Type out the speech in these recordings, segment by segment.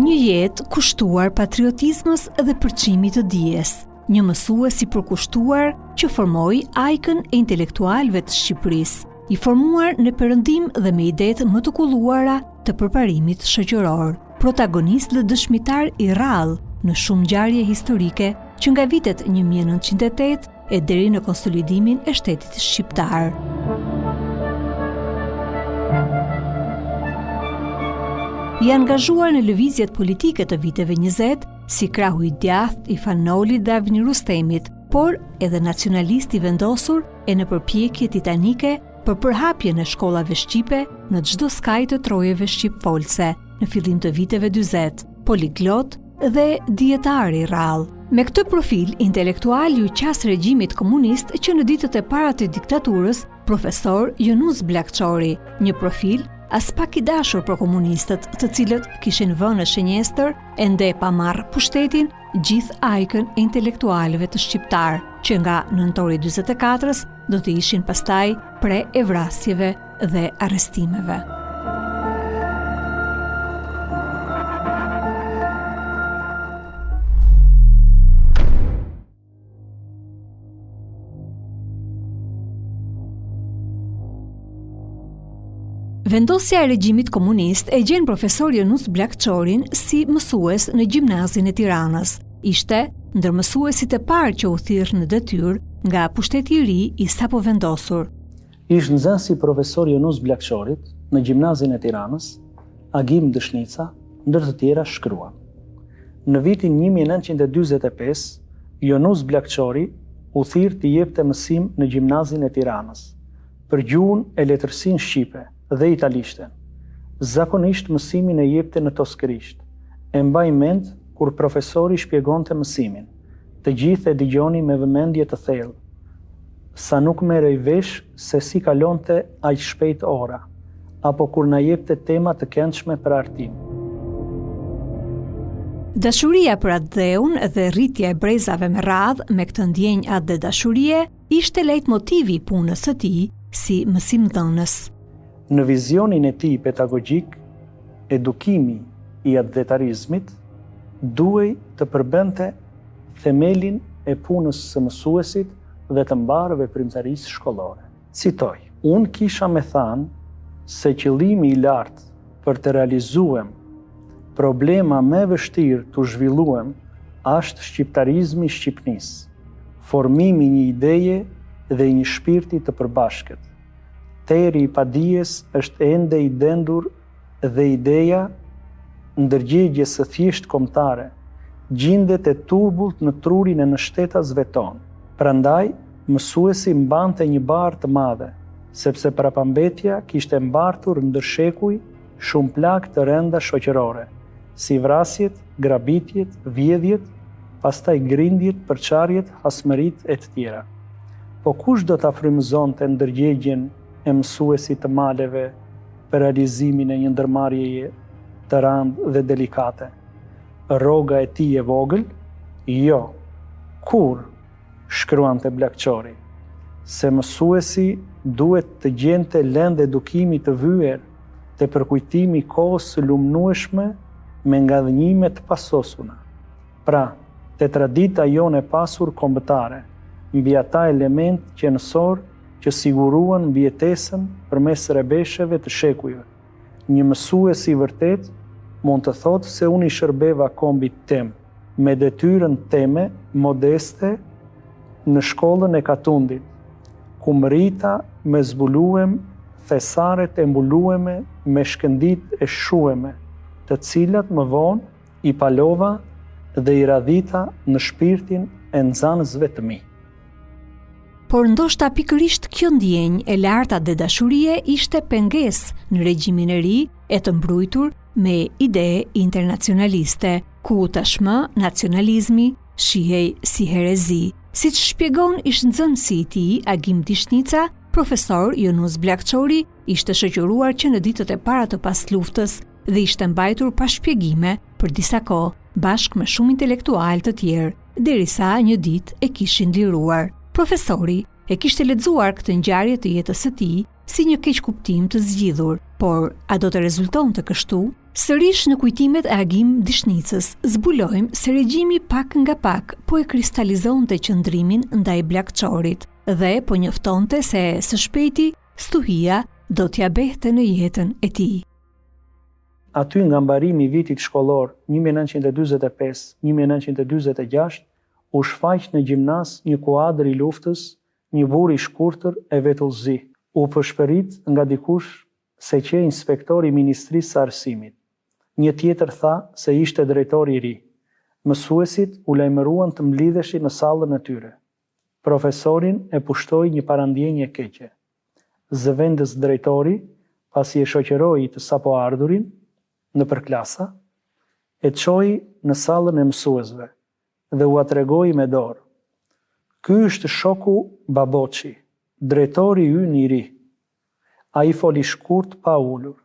Një jetë kushtuar patriotizmës dhe përçimit të dijes, një mësues i përkushtuar që formoi ajkën e intelektualëve të Shqipërisë, i formuar në perëndim dhe me idetë më të kulluara të përparimit shoqëror, protagonist dhe dëshmitar i rrallë në shumë ngjarje historike që nga vitet 1908 e deri në konsolidimin e shtetit shqiptar. I angazhuar në lëvizjet politike të viteve 20, si krahu i djathtë i Fanolit dhe Avni Rustemit, por edhe nacionalist i vendosur e në përpjekje titanike për përhapjen e shkollave shqipe në çdo skaj të trojeve shqipfolse në fillim të viteve 40, poliglot dhe dietar i rrallë. Me këtë profil intelektual ju qas regjimit komunist që në ditët e para të diktaturës, profesor Jonus Bllakçori, një profil as pak i dashur për komunistët, të cilët kishin vënë në shenjestër ende pa marrë pushtetin gjithë ajkën e intelektualëve të shqiptar, që nga nëntori 44-s do të ishin pastaj pre e vrasjeve dhe arrestimeve. Vendosja e regjimit komunist e gjen profesor Jonus Bllakçorin si mësues në gjimnazin e Tiranës. Ishte ndër mësuesit e parë që u thirrë në detyrë nga pushteti i ri i sapo vendosur. Ish nxënës i profesor Jonus Bllakçorit në gjimnazin e Tiranës, Agim Dëshnica, ndër të tjera shkruan. Në vitin 1945, Jonus Bllakçori u thirr të jepte mësim në gjimnazin e Tiranës për gjuhën e letërsinë shqipe dhe italishten. Zakonisht mësimin e jepte në toskërisht. E mbaj mend kur profesori shpjegonte mësimin. Të gjithë e dëgjoni me vëmendje të thellë. Sa nuk merrej vesh se si kalonte aq shpejt ora, apo kur na jepte tema të këndshme për artim. Dashuria për atë dheun dhe rritja e brezave me radhë me këtë ndjenjë atë dhe dashurie ishte lejtmotivi i punës së tij si mësimdhënës. Në vizionin e tij pedagogjik, edukimi i atdhetarizmit duhej të përbente themelin e punës së mësuesit dhe të mbarë veprimtarisë shkollore. Citoj: "Unë kisha me thanë se qëllimi i lartë për të realizuem problema me vështirë të zhvilluem ashtë shqiptarizmi i Shqipnisë, formimi një ideje dhe një shpirti të përbashkët. Teri i padijes është ende i dendur dhe ideja ndërgjegjes së thjesht kombëtare gjendet e turbullt në trurin e nënshtetasve tonë. Prandaj, mësuesi mbante një barë të madhe, sepse parapambetja kishte mbartur ndër shekuj shumë plagë të rënda shoqërore, si vrasjet, grabitjet, vjedhjet, pastaj grindjet, përçarjet, hasmërit e të tjera. Po kush do ta frymëzonte ndërgjegjen e mësuesit të maleve për realizimin e një ndërmarrjeje të rëndë dhe delikate? Rroga e tij e vogël? Jo. Kur, shkruante Bllakçori, se mësuesi duhet të gjente lëndë edukimi të vyer, të përkujtimi kohës së lumnueshme me ngadhënjime të pasosuna. Pra, te tradita jonë e pasur kombëtare, mbi ata element qenësor që siguruan mbijetesën përmes rrebesheve të shekujve. Një mësues i vërtet mund të thotë se unë i shërbeva kombit tem, me detyrën teme modeste në shkollën e Katundit, ku mrita me zbuluem thesaret e mbulueme me shkëndit e shueme, të cilat më vonë i palova dhe i radhita në shpirtin e nxënësve të mi. Por ndoshta pikërisht kjo ndjenjë e larta dhe dashurie ishte pengesë në regjimin e ri e të mbrujtur me ide internacionaliste, ku tashmë nacionalizmi shihej si herezi, siç shpjegon ish nxënësi i tij Agim Dëshnica, profesor Jonus Bllakçori, ishte shoqëruar që në ditët e para të pasluftës dhe ishte mbajtur pa shpjegime për disa kohë, bashkë me shumë intelektual të tjerë, derisa një ditë e kishin liruar. Profesori e kishte lexuar këtë ngjarje të jetës së tij si një keq kuptim të zgjidhur, por a do të rezultonte kështu? Sërish në kujtimet e Agim Dishnicës, zbulojmë se regjimi pak nga pak po e kristalizonte qëndrimin ndaj Bllakçorit dhe po njoftonte se së shpejti stuhia do t'ja behte në jetën e tij. Aty nga mbarimi i vitit shkollor 1945-1946 u shfaq në gjimnas një kuadër i luftës, një burr i shkurtër e vetullzi. U përshpërit nga dikush se që inspektor i Ministrisë së Arsimit. Një tjetër tha se ishte drejtori i ri. Mësuesit u lajmëruan të mblidheshin në sallën e tyre. Profesorin e pushtoi një parandjenje keqe. Zëvendës drejtori, pasi e shoqëroi të sapo ardhurin nëpër klasa, e çoi në sallën e mësuesve dhe u atregoi me dorë. Ky është shoku Baboçi, drejtori ynë i ri. Ai foli shkurt pa ulur.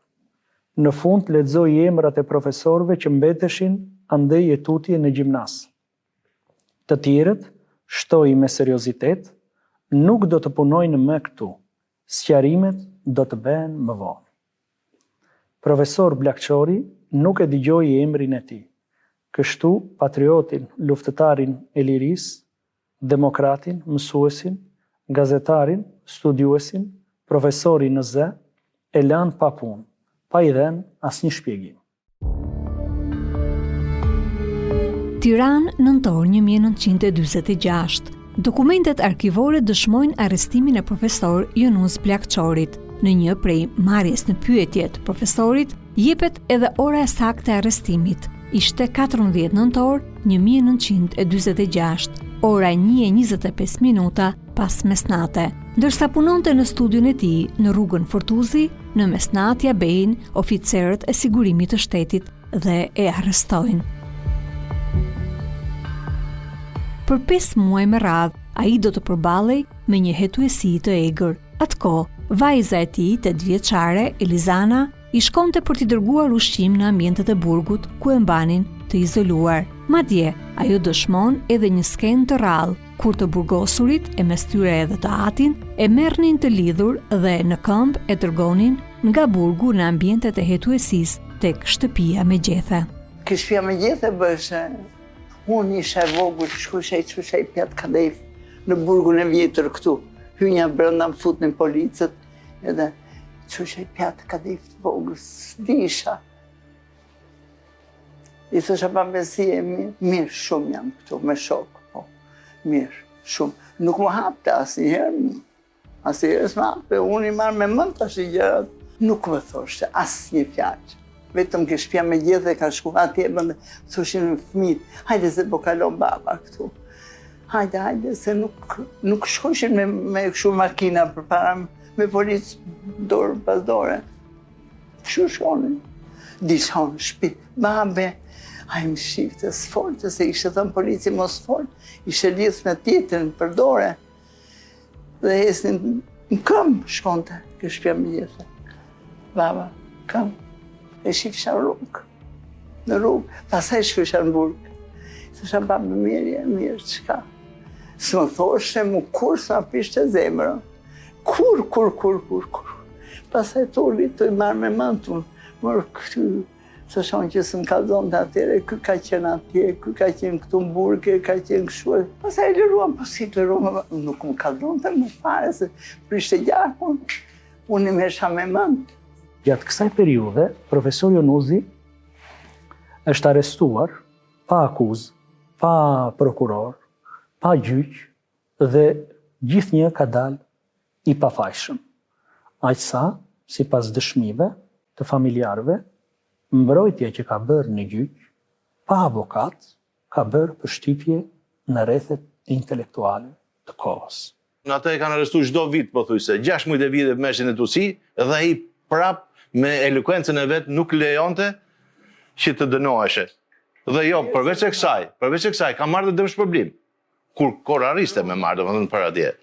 Në fund lexoi emrat e profesorëve që mbeteshin andej e tutje në gjimnas. Të tjerët shtoi me seriozitet, nuk do të punojnë më këtu. Sqarimet do të bëhen më vonë. Profesor Bllakçori nuk e dëgjoi emrin e tij. Kështu patriotin, luftëtarin e lirisë, demokratin, mësuesin, gazetarin, studiuesin, profesorin në zë, e lanë pa punë, pa i dhënë asnjë shpjegim. Tiranë, nëntor 1946. Dokumentet arkivore dëshmojnë arrestimin e profesor Yunus Bllakçorit. Në një prej marrjes në pyetje të profesorit, jepet edhe ora e saktë e arrestimit. Ishte 14 nëntor 1946, ora 1:25 pas mesnate. Ndërsa punonte në studion e tij në rrugën Fortuzi, në mesnatë ja bejnë oficerët e sigurimit të shtetit dhe e arrestojnë. Për 5 muaj me radhë, ai do të përballej me një hetuesi të egër. Atko, vajza e tij, 8 vjeçare, Elizana, i shkonte për t'i dërguar ushqim në ambientet e burgut ku e mbanin të izoluar. Madje, ajo dëshmon edhe një skenë të rrallë, kur të burgosurit, e mes tyre edhe të atin, e merrnin të lidhur dhe në këmbë e dërgonin nga burgu në ambientet e hetuesis tek shtëpia me gjethe. Kë shtëpia me gjethe bëshe, unë isha e vogël, shkushej pjatë kadef në burgun e vjetër këtu. Hynja brenda më futnin policët, edhe çushej pjatë kadef të vogël, disha. I thosha pa besi e mirë shumë jam këtu, me shokë, po, mirë, shumë. Nuk më hapte asnjëherë s'më hapte, unë i marrë me mend tash i gjërat. Nuk më thoshte asnjë fjalë. Vetëm ke shtëpia me gjethe ka shku atje, thoshin fëmijët, hajde se po kalon baba këtu. Hajde, se nuk shkojshin me kështu makina përpara me policë dorë pas dore. Kështu shkonin. Disha në shtëpi, babe, ai më shifte s'folte, se ishte thënë polici mos fol, ishte lidh me tjetrin për dore. Dhe esnin në këmbë shkonte, kë shtëpia me gjethe. Baba, këmbë. E shifësha në rrugë, pasaj shkësha në burg. Thësha, babë, mirë, qëka? Së më thoshe mu kur sa pishte zemrën. Kur. Pasaj tolli të i marrë me mantun. Mërë këtu, thëshon që së më kalzon të atyre, kë ka qenë atje, kë ka qenë këtu në burg, ka qenë këshu. Pasaj lëruam, nuk më kalzon të më fare, se prishte gjakun, unë i mesha me mant. Gjatë kësaj periude, profesor Yunusi është arrestuar pa akuzë, pa prokuror, pa gjyq dhe gjithnjë ka dalë i pafajshëm. Aqsa, sipas dëshmive të familjarëve, mbrojtja që ka bërë në gjyq, pa avokat, ka bërë përshtypje në rrethet intelektuale të kohës. Ata e kanë arrestuar çdo vit, po thuaj se 16 vite meshin e tusi dhe ai prap me elokuencën e vet nuk lejonte që të dënoheshe. Dhe jo, përveç e kësaj, ka marrë të dëmshpërblim. Kur korariste me marrë, domethënë për atje.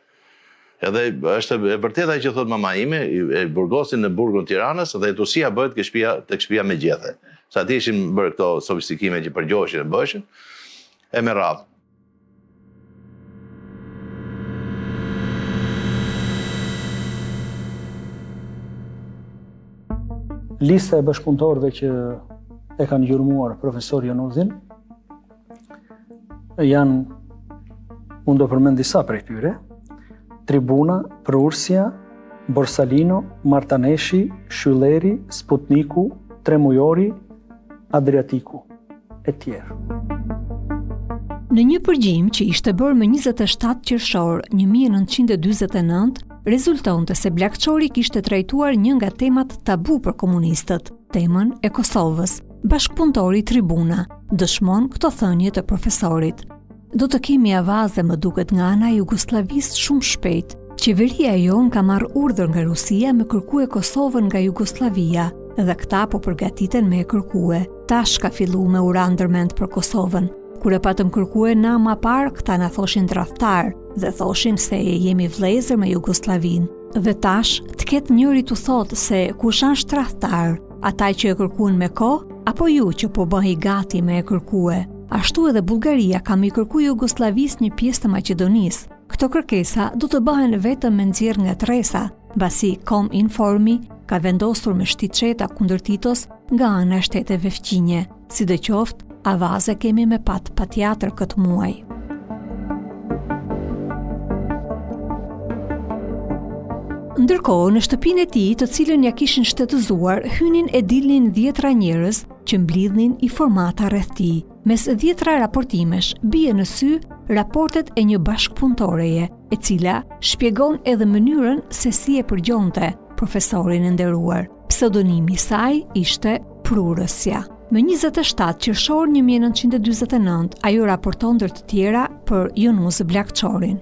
Edhe është e vërteta që thot mama ime, e burgosin në burgun Tiranës dhe etusia bëhet tek shtëpia me gjethe. Sa ti ishin bërë këto sofistikime që përgjoheshin e bëshin, e me radhë. Lista e bashkëpunëtorëve që e kanë gjurmuar profesor Jonuzin, janë, unë do përmend disa prej tyre: Tribuna, Prursia, Borsalino, Martaneshi, Shylleri, Sputniku, Tremujori, Adriatiku e tjerë. Në një përgjim që ishte bërë më 27 qershor 1949, rezultonte se Bllakçori kishte trajtuar një nga temat tabu për komunistët, temën e Kosovës. Bashkpunëtori Tribuna dëshmon këto thënie të profesorit. Do të kemi avaze, më duket, nga ana e Jugosllavisë shumë shpejt. Qeveria jon ka marrë urdhër nga Rusia me kërkue Kosovën nga Jugoslavia, dhe këta po përgatiten me e kërkue. Tash ka fillu me ura ndërmend për Kosovën. Kur e patëm kërkue na ma parë, këta na thoshin tradhtar dhe thoshin se jemi vëllezër me Jugosllavinë. Dhe tash të ketë njëri të thotë se kush është tradhtar, ata që e kërkuan me kohë apo ju që po bëhej gati me e kërkue. Ashtu edhe Bullgaria ka me kërku Jugosllavisë një pjesë të Maqedonisë. Këto kërkesa do të bëhen vetëm me nxjerrje nga tresa, mbasi Kominformi ka vendosur me shtyçeta kundër Titos nga ana e shteteve fqinje. Sidoqoftë, avaze kemi me patjetër këtë muaj. Ndërkohë, në shtëpinë e tij, të cilën ja kishin shtetëzuar, hynin e dilnin 10 njerëz që mblidhnin informata rreth tij. Mes 10 raportimesh bie në sy raportet e një bashkëpunëtoreje, e cila shpjegon edhe mënyrën se si e përgjonte profesorin e nderuar. Pseudonimi i saj ishte Prurësja. Më 27 qershor 1949, ajo raporton ndër të tjera për Jonuz Bllakçorin.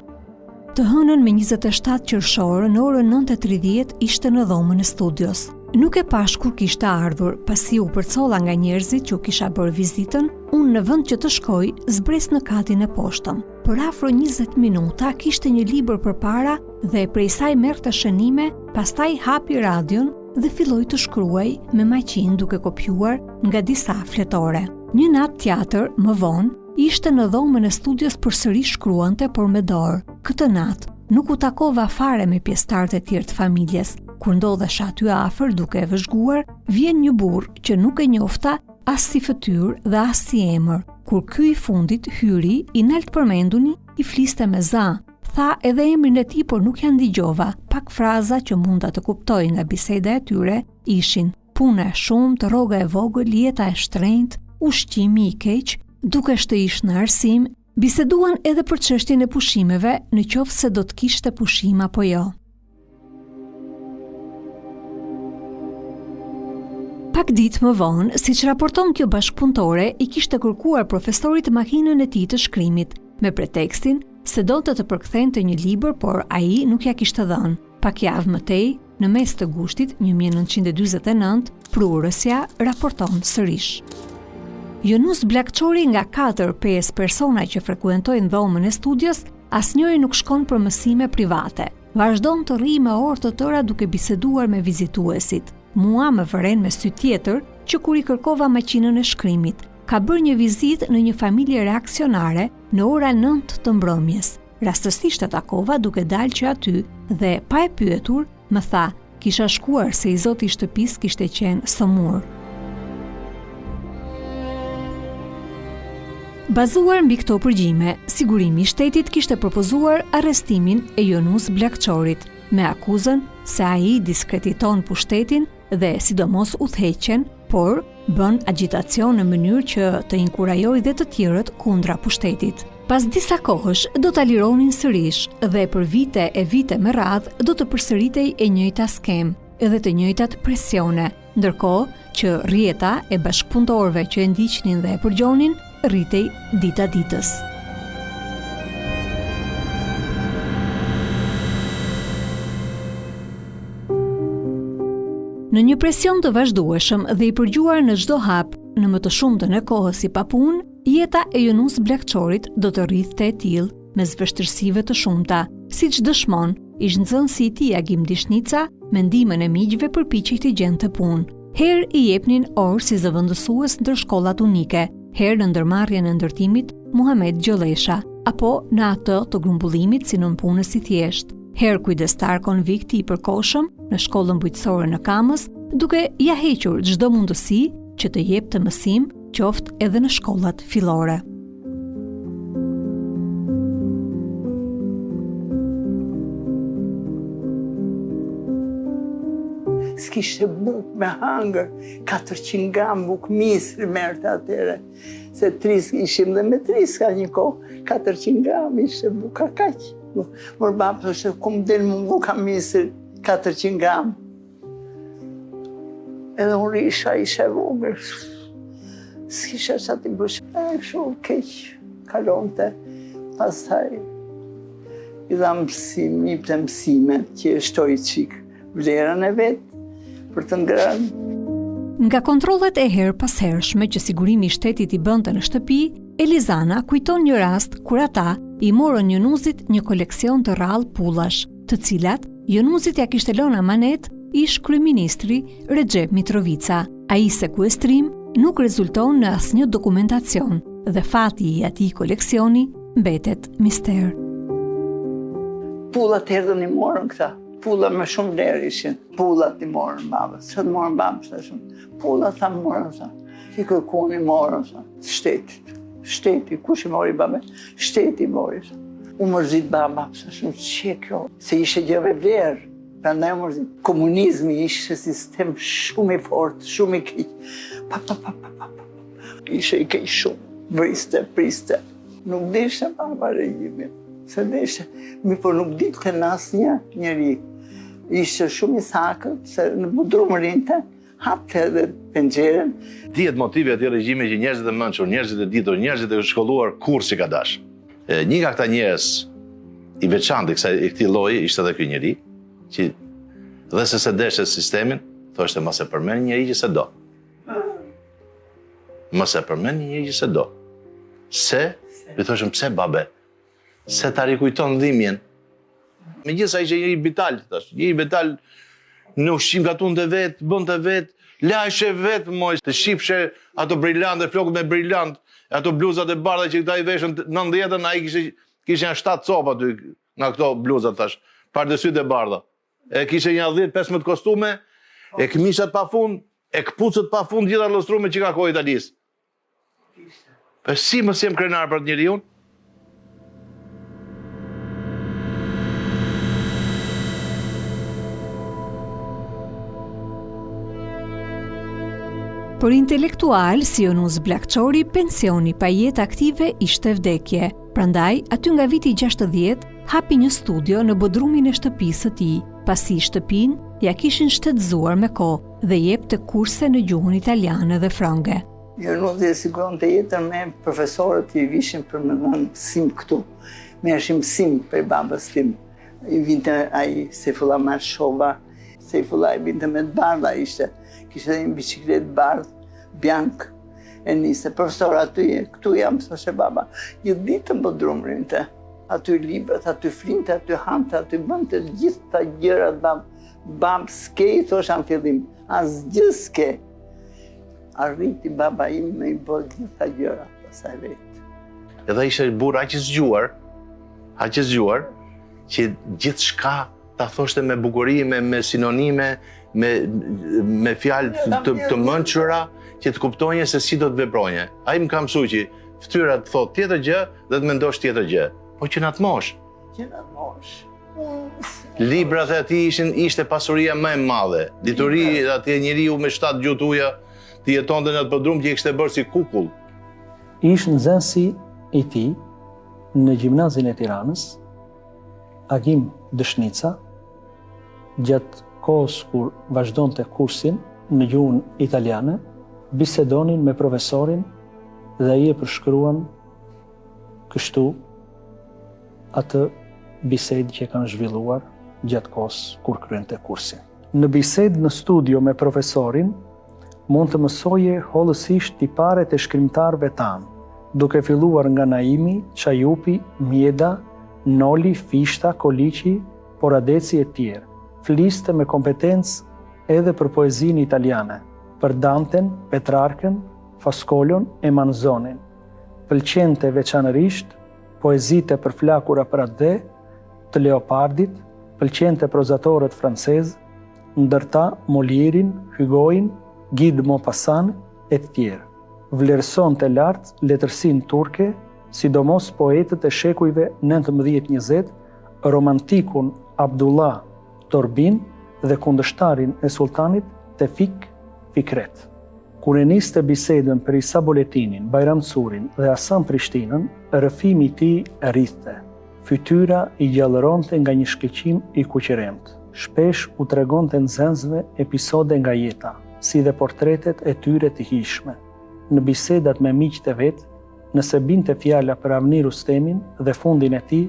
Të hënën me 27 qershor në orën 9:30 ishte në dhomën e studios. Nuk e pash kur kishte ardhur, pasi u përcolla nga njerëzit që u kisha bërë vizitën, unë në vend që të shkoj, zbres në katin e poshtëm. Për afro 20 minuta kishte një libër përpara dhe prej saj merrte shënime, pastaj hapi radion dhe filloi të shkruaj me maqin duke kopjuar nga disa fletore. Një natë tjetër, më vonë, ishte në dhomën e studios përsëri shkruante, por me dorë. Këtë natë nuk u takova fare me pjesëtarët e tjerë të familjes. Kur ndodhesh aty afër duke e vëzhguar, vjen një burr që nuk e njofta as si fytyrë dhe as si emër. Kur ky i fundit hyri, i nalt përmenduni, i fliste me za. Tha edhe emrin e tij, por nuk ja ndigjova. Pak fraza që munda të kuptoj nga biseda e tyre ishin: puna e shumtë, rroga e vogël, jeta e shtrenjtë, ushqimi i keq, dukesh të ish në arsim. Biseduan edhe për çështjen e pushimeve, në qoftë se do të kishte pushim apo jo. Pak ditë më vonë, siç raporton kjo bashkëpunëtore, i kishte kërkuar profesorit makinën e tij të shkrimit, me pretekstin se donte të përkthente një libër, por ai nuk ja kishte dhënë. Pak javë më tej, në mes të gushtit 1949, Prurësja raporton sërish. Jonuz Bllakçori nga 4-5 persona që frekuentojnë dhomën e studios, asnjëri nuk shkon për mësime private. Vazhdon të rrijë me orë të tëra duke biseduar me vizituesit. Mua më vëren me sy tjetër që kur i kërkova maqinën e shkrimit, ka bërë një vizitë në një familje reaksionare në ora 9 të mbrëmjes. Rastësisht e takova duke dalë që aty dhe pa e pyetur, më tha, kisha shkuar se i zoti i shtëpisë kishte qenë sëmur. Bazuar mbi këto përgjime, sigurimi i shtetit kishte propozuar arrestimin e Jonuz Bllakçorit me akuzën se ai diskrediton pushtetin dhe sidomos udhëheqjen, por bën agjitacion në mënyrë që të inkurajojë dhe të tjerët kundra pushtetit. Pas disa kohësh do ta lironin sërish dhe për vite e vite me radhë do të përsëritej e njëjta skem edhe të njëjtat presione, ndërkohë që rrjeta e bashkëpunëtorëve që e ndiqnin dhe e përgjonin rritej dita ditës. Në një presion të vazhdueshëm dhe i përgjuar në çdo hap, në më të shumtën e kohës si pa punë, jeta e Jonuz Bllakçorit do të rrithte e tillë mes vështirësive të shumta, siç dëshmon ish nxënësi i tij Agim Dishnica, me ndihmën e miqve përpiqej të gjente punë. Herë i jepnin orë si zëvendësues ndër shkollat unike, herë në ndërmarrjen e ndërtimit Muhamet Gjollesha, apo në atë të grumbullimit si nënpunës i thjesht, herë kujdestar konvikti i përkohshëm në shkollën bujqësore në Kamës, duke ja hequr çdo mundësi që të jep të mësim, qoftë edhe në shkollat fillore. S'kishte buk me hangër, 400 gram buk misri merte atyre. Se tris ishim dhe me tris ka një kohë, 400 gram ishte buka kaq. Mor babë thoshte, kum del më buka misri, 400 gram. Edhe unë isha vogël. S'kisha që ati bësh. Shumë keq, kalonte. Pastaj, i dha mësime, i mësime, që shtoj qik vlerën e vetë, për të ngrënë. Nga kontrollet e herë pas hershme që sigurimi i shtetit i bënte në shtëpi, Elizana kujton një rast kur ata i morën Jonuzit një koleksion të rrallë pullash, të cilat Jonuzit ja kishte lënë amanet ish kryeministri Recep Mitrovica. Ai sekuestrim nuk rezulton në asnjë dokumentacion dhe fati i atij koleksioni mbetet mister. Pullat erdhën i morën këta. Pullat me shumë vlerë ishin. Pullat i morën babës. Që të morën babës të shumë. Pullat ta morën, sa. I kërkun i morën, sa. Shtetit. Shteti, kush i mori babë? Shteti i mori, sa. U mërzit baba, sa shumë, që kjo? Se ishe gjëve vlerë. Prandaj u mërzit. Komunizmi ishe sistem shumë i fort, shumë i keq. Ishe i keq shumë. Priste. Nuk dishte baba regjimin. Se deshte, por nuk ditë të asnjë njeri. Ishte shumë i sakët, se në budrum rinte, hapte edhe penxherën. Dihet motive aty regjime që njerëzit e mençur, njerëzit e ditur, njerëzit e shkolluar kur si ka dash. Një nga këta njerëz i veçantë i këtij lloji ishte edhe ky njeri, që dhe se deshte sistemin, thoshte mos e përmend njeri që se do. Mos e përmend njeri që se do. Se, i thoshëm pse babe? Se ta rikujton dhimbjen. Megjithëse ai ishte një vital, thash, një vital në ushqim gatunte vet, bënte vet, lajshe vet, moj, të shifshe ato brilante, flokët me brilant, ato bluzat e bardha që këta i veshën 90-ën, ai kishte 7 copa aty nga këto bluzat, thash, pardesyt e bardha. E kishte një 10-15 kostume, e këmishat pafund, e këpucët pafund, gjitha lustrume që ka kohë Italisë. Po si mos jem krenar për të njeriu? Për intelektual si Jonuz Bllakçori, pensioni pa jetë aktive ishte vdekje. Prandaj, aty nga viti 60, hapi një studio në bodrumin e shtëpisë së tij, pasi shtëpinë ja kishin shtetëzuar me kohë dhe jepte kurse në gjuhën italiane dhe frange. Jonuzi e siguronte jetën me profesorët që i vishin për më dhënë mësim këtu. Merrshim mësim për babës tim. I vinte ai Sejfullah Marshova, Sejfullah i vinte me të bardha ishte. Kishte një bicikletë bardh, biank, e niste. Profesor, këtu jam, thoshe baba, një ditë në bodrum rinte. Aty librat, aty flinte, aty hante, aty bënte gjithë ta gjërat, bab s'ke, thosha në fillim, asgjë s'ke. Arriti baba im me i bërë gjithë ta gjërat, pasaj vetë. Edhe ishte burr aq i zgjuar, që gjithë shka ta thoshte me bukuri, me sinonime, me fjalë të mençura që të kuptonje se si do të veproje. Ai më ka mësuar që fytyra të thotë tjetër gjë dhe të mendosh tjetër gjë. Po që na të mosh. Librat e atij ishte pasuria më e madhe. Dituri atje njeriu me 7 gjuhë tuaja të jetonte në atë bodrum që i kishte bërë si kukull. Ishte nxënësi i tij në gjimnazin e Tiranës, Agim Dëshnica, gjatë kohës kur vazhdonte kursin në gjuhën italiane, bisedonin me profesorin dhe ai e përshkruan kështu atë bisedë që kanë zhvilluar gjatë kohës kur kryente kursin. Në bisedë në studio me profesorin, mund të mësoje hollësisht tiparet e shkrimtarëve tanë, duke filluar nga Naimi, Çajupi, Mjeda, Noli, Fishta, Koliqi, Poradeci e tjerë. Fliste me kompetencë edhe për poezinë italiane, për Danten, Petrarkën, Faskolon e Manzonin. Pëlqente veçanërisht poezitë e përflakura për atë të Leopardit, pëlqente prozatorët francezë, ndërta Molierin, Hugoin, Guy de Maupassant e tjerë. Vlerëson të lartë letërsinë turke, sidomos poetët e shekujve 19-20, romantikun Abdullah Torbin dhe kundërshtarin e sultanit Tevfik Fikret. Kur e niste bisedën për Isa Boletinin, Bajram Curin dhe Hasan Prishtinën, rrëfimi i tij rrithte. Fytyra i gjallëronte nga një shkëlqim i kuqëremt. Shpesh u tregonte nxënësve episode nga jeta, si dhe portretet e tyre të hijshme. Në bisedat me miqtë e vet, nëse binte fjala për Avni Rustemin dhe fundin e tij,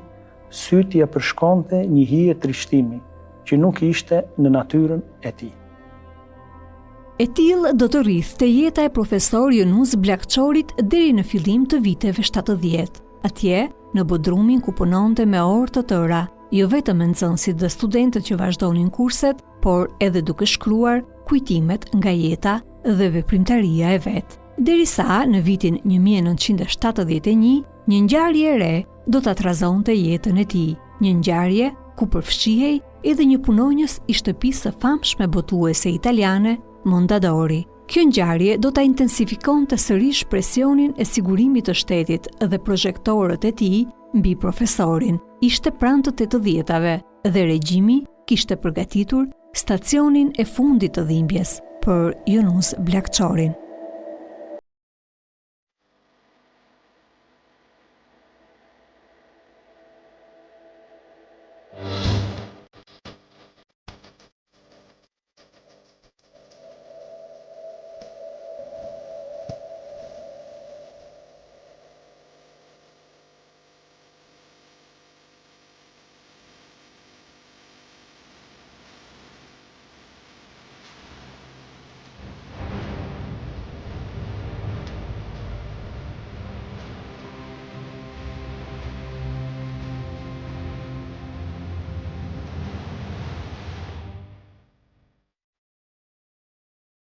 sytja përshkonte një hije trishtimi që nuk ishte në natyrën e tij. E tillë do të rrithte jeta e profesor Yunus Blakçorit deri në fillim të viteve 70. Atje, në Bodrumin ku punonte me orë të tëra, jo vetëm nxënësit dhe studentët që vazhdonin kurset, por edhe duke shkruar kujtimet nga jeta dhe veprimtaria e vet. Derisa në vitin 1971, një ngjarje e re do ta trazonte jetën e tij, një ngjarje ku përfshihej edhe një punonjës i shtëpisë së famshme botuese italiane, Mondadori. Kjo ngjarje do ta intensifikonte sërish presionin e sigurimit të shtetit dhe projektorët e tij mbi profesorin. Ishte pranë të 80-tave dhe regjimi kishte përgatitur stacionin e fundit të dhimbjes për Yunus Blakçorin.